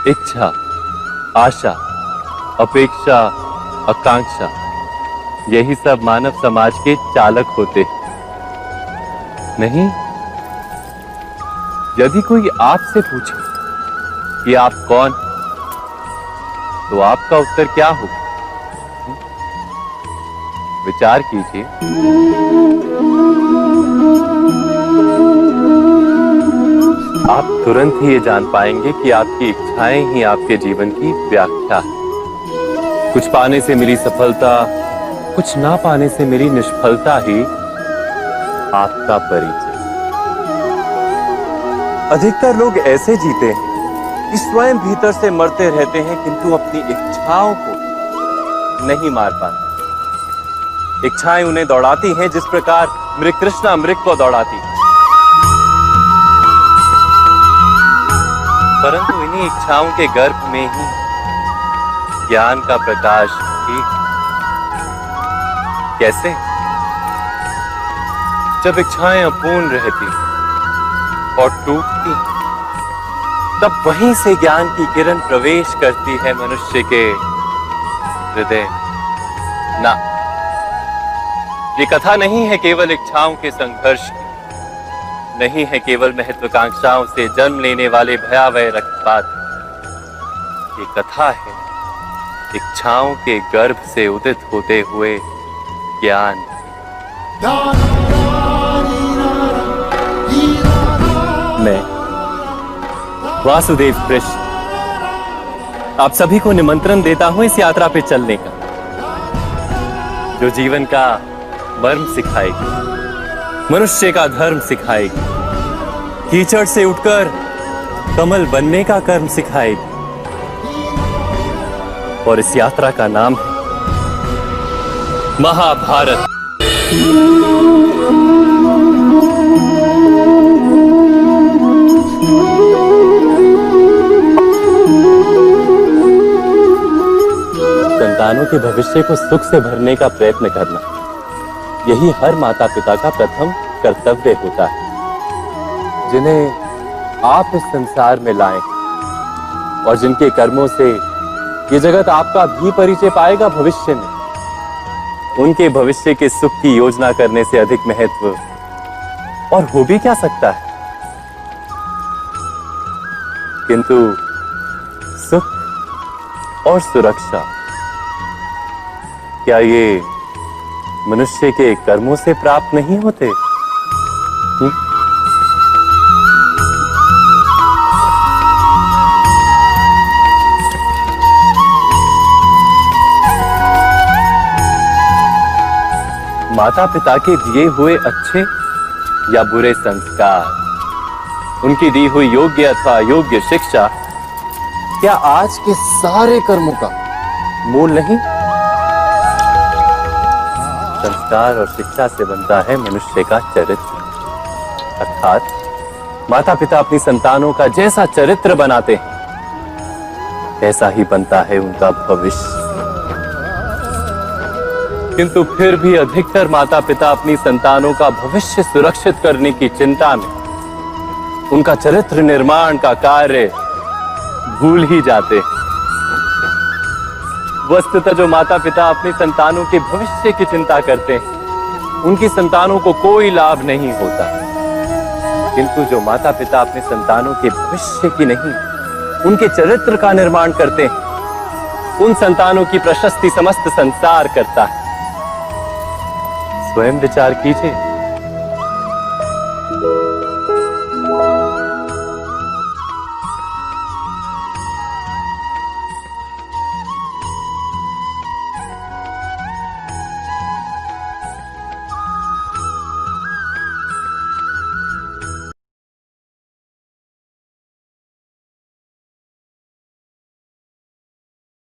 इच्छा, आशा, अपेक्षा, आकांक्षा, यही सब मानव समाज के चालक होते नहीं। यदि कोई आपसे पूछे कि आप कौन, तो आपका उत्तर क्या होगा? विचार कीजिए। आप तुरंत ही ये जान पाएंगे कि आपकी इच्छाएं ही आपके जीवन की व्याख्या है। कुछ पाने से मिली सफलता, कुछ ना पाने से मिली निष्फलता ही आपका परिचय। अधिकतर लोग ऐसे जीते हैं कि स्वयं भीतर से मरते रहते हैं, किंतु अपनी इच्छाओं को नहीं मार पाते। इच्छाएं उन्हें दौड़ाती हैं जिस प्रकार मृग कृष्णा मृग को दौड़ाती। परंतु इन्हीं इच्छाओं के गर्भ में ही ज्ञान का प्रकाश भी। कैसे? जब इच्छाएं अपूर्ण रहती और टूटती, तब वहीं से ज्ञान की किरण प्रवेश करती है मनुष्य के हृदय। ना, ये कथा नहीं है केवल इच्छाओं के संघर्ष की, नहीं है केवल महत्वाकांक्षाओं से जन्म लेने वाले भयावह रक्तपात। ये कथा है इच्छाओं के गर्भ से उदित होते हुए ज्ञान। मैं वासुदेव कृष्ण आप सभी को निमंत्रण देता हूं इस यात्रा पे चलने का, जो जीवन का मर्म सिखाएगी, मनुष्य का धर्म सिखाएगी, कीचड़ से उठकर कमल बनने का कर्म सिखाएगी। और इस यात्रा का नाम है महाभारत। संतानों के भविष्य को सुख से भरने का प्रयत्न करना, यही हर माता पिता का प्रथम कर्तव्य होता है, जिन्हें आप इस संसार में लाएं और जिनके कर्मों से ये जगत आपका भी परिचय पाएगा भविष्य में। उनके भविष्य के सुख की योजना करने से अधिक महत्व और हो भी क्या सकता है। किंतु सुख और सुरक्षा, क्या ये मनुष्य के कर्मों से प्राप्त नहीं होते? माता पिता के दिए हुए अच्छे या बुरे संस्कार, उनकी दी हुई योग्य अथवा अयोग्य शिक्षा, क्या आज के सारे कर्मों का मूल नहीं? संस्कार और शिक्षा से बनता है मनुष्य का चरित्र। अर्थात माता पिता अपनी संतानों का जैसा चरित्र बनाते हैं, ऐसा ही बनता है उनका भविष्य। किंतु फिर भी अधिकतर माता पिता अपनी संतानों का भविष्य सुरक्षित करने की चिंता में उनका चरित्र निर्माण का कार्य भूल ही जाते। वस्तुतः जो माता पिता अपनी संतानों के भविष्य की चिंता करते हैं, उनकी संतानों को कोई लाभ नहीं होता। किंतु जो माता पिता अपने संतानों के भविष्य की नहीं, उनके चरित्र का निर्माण करते हैं, उन संतानों की प्रशस्ति समस्त संसार करता है। स्वयं विचार कीजिए।